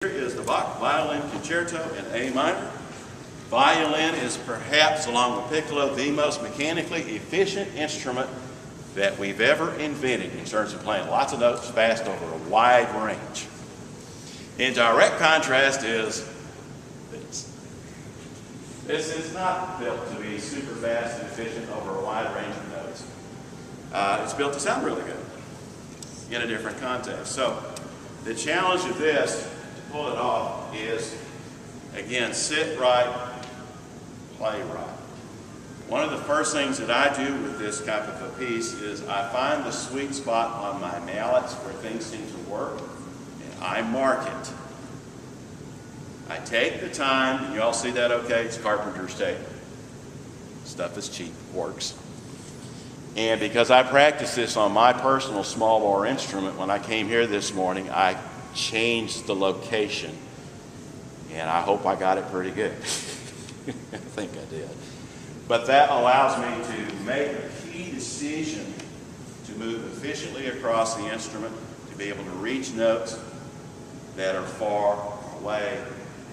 Here is the Bach Violin Concerto in A minor. Violin is perhaps, along with piccolo, the most mechanically efficient instrument that we've ever invented in terms of playing lots of notes fast over a wide range. In direct contrast is this. This is not built to be super fast and efficient over a wide range of notes. It's built to sound really good in a different context. So the challenge of this, to pull it off, is, again, sit right, play right. One of the first things that I do with this type of a piece is I find the sweet spot on my mallets where things seem to work, and I mark it. I take the time, and you all see that okay? It's carpenter's tape. Stuff is cheap, works. And because I practiced this on my personal small bore instrument, when I came here this morning, I changed the location. And I hope I got it pretty good. I think I did. But that allows me to make a key decision to move efficiently across the instrument, to be able to reach notes that are far away,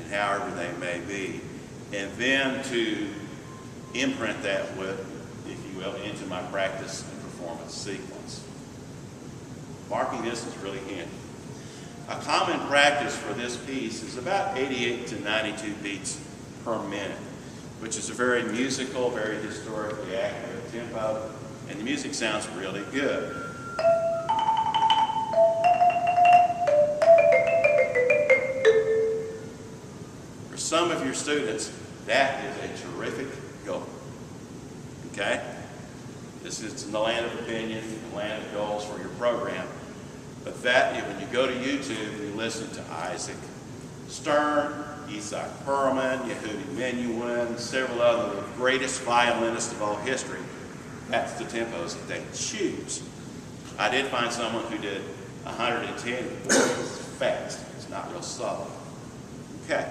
and however they may be, and then to imprint that with, if you will, into my practice and performance sequence. Marking this is really handy. A common practice for this piece is about 88 to 92 beats per minute, which is a very musical, very historically accurate tempo, and the music sounds really good. For some of your students, that is a terrific goal. Okay? This is in the land of opinion, the land of goals for your program. But that, when you go to YouTube, you listen to Isaac Stern, Isaac Perlman, Yehudi Menuhin, several other of the greatest violinists of all history. That's the tempos that they choose. I did find someone who did 110. It's fast. It's not real solid. Okay.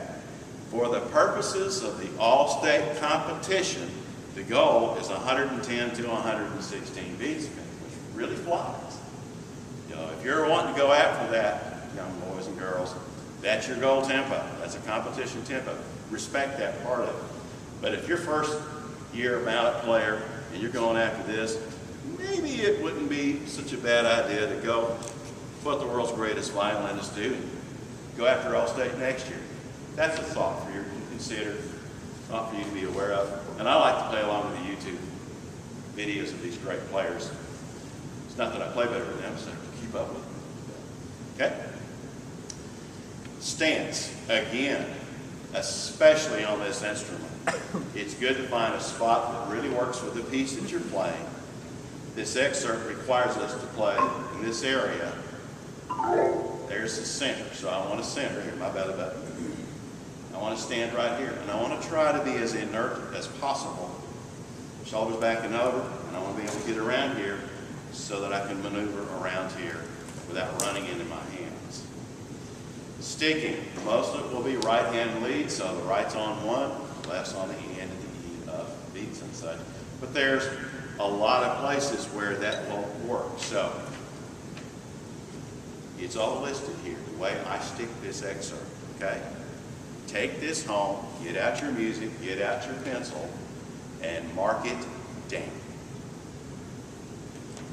For the purposes of the all-state competition, the goal is 110 to 116 beats, which really flies. You know, if you're wanting to go after that, young boys and girls, that's your goal tempo. That's a competition tempo. Respect that part of it. But if you're first year mallet player and you're going after this, maybe it wouldn't be such a bad idea to go what the world's greatest violinists do. Go after All-State next year. That's a thought for you to consider, not for you to be aware of. And I like to play along with the YouTube videos of these great players. It's not that I play better than them, so keep up with them. Okay? Stance, again, especially on this instrument. It's good to find a spot that really works with the piece that you're playing. This excerpt requires us to play in this area. There's the center, so I want to center here, my belly button. I want to stand right here, and I want to try to be as inert as possible. Shoulders back and over, and I want to be able to get around here so that I can maneuver around here without running into my hands. Sticking, most of it will be right hand lead, so the right's on one, left's on the end of the E of beats and such. But there's a lot of places where that won't work. So it's all listed here, the way I stick this excerpt, okay? Take this home, get out your music, get out your pencil, and mark it down.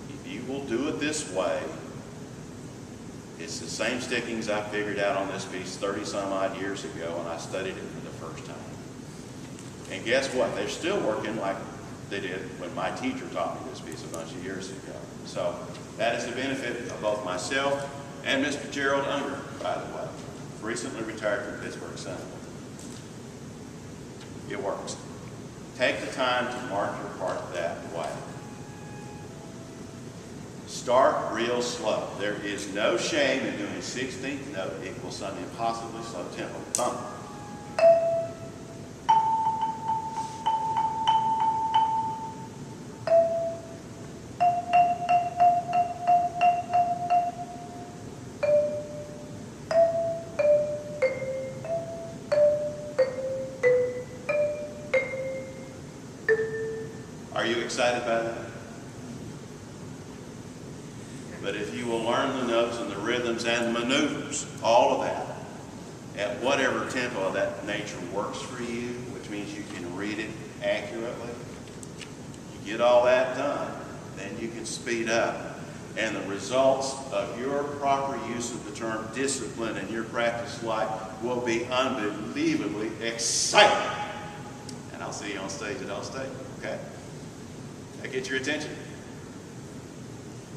If you will do it this way, it's the same stickings I figured out on this piece 30 some odd years ago when I studied it for the first time. And guess what? They're still working like they did when my teacher taught me this piece a bunch of years ago. So that is the benefit of both myself and Mr. Gerald Unger, by the way, recently retired from Pittsburgh Seminole. It works. Take the time to mark your part that way. Start real slow. There is no shame in doing 16th note equals some impossibly slow tempo. Thump. Are you excited by that? But if you will learn the notes and the rhythms and the maneuvers, all of that, at whatever tempo of that nature works for you, which means you can read it accurately. You get all that done, then you can speed up. And the results of your proper use of the term discipline in your practice life will be unbelievably exciting. And I'll see you on stage at Allstate, okay? That get your attention?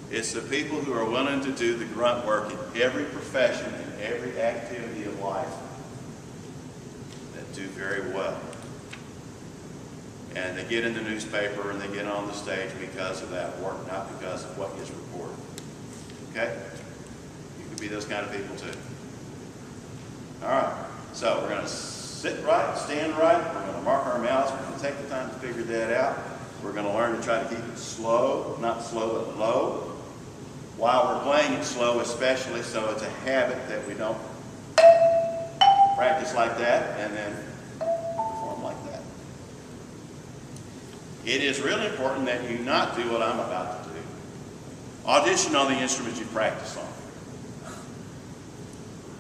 It's the people who are willing to do the grunt work in every profession and every activity of life that do very well. And they get in the newspaper and they get on the stage because of that work, not because of what gets reported. Okay? You can be those kind of people too. All right. So we're going to sit right, stand right. We're going to mark our mouths. We're going to take the time to figure that out. We're going to learn to try to keep it slow, not slow but low. While we're playing it slow, especially, so it's a habit that we don't practice like that and then perform like that. It is really important that you not do what I'm about to do. Audition on the instruments you practice on.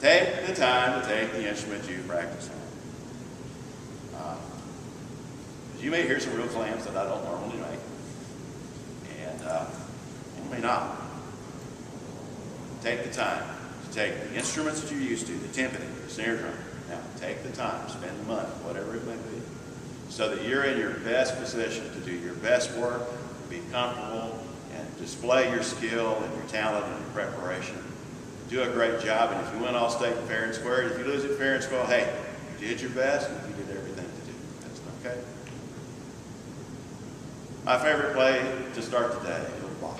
Take the time to take the instruments you practice on. You may hear some real clams that I don't normally make. And you may not. Take the time to take the instruments that you're used to, the timpani, the snare drum. Now, take the time, spend the money, whatever it may be, so that you're in your best position to do your best work, be comfortable, and display your skill and your talent and your preparation. Do a great job, and if you win Allstate fair and square, if you lose it fair and square, hey, you did your best and you did everything to do. That's okay. My favorite play to start the day, Little Bach.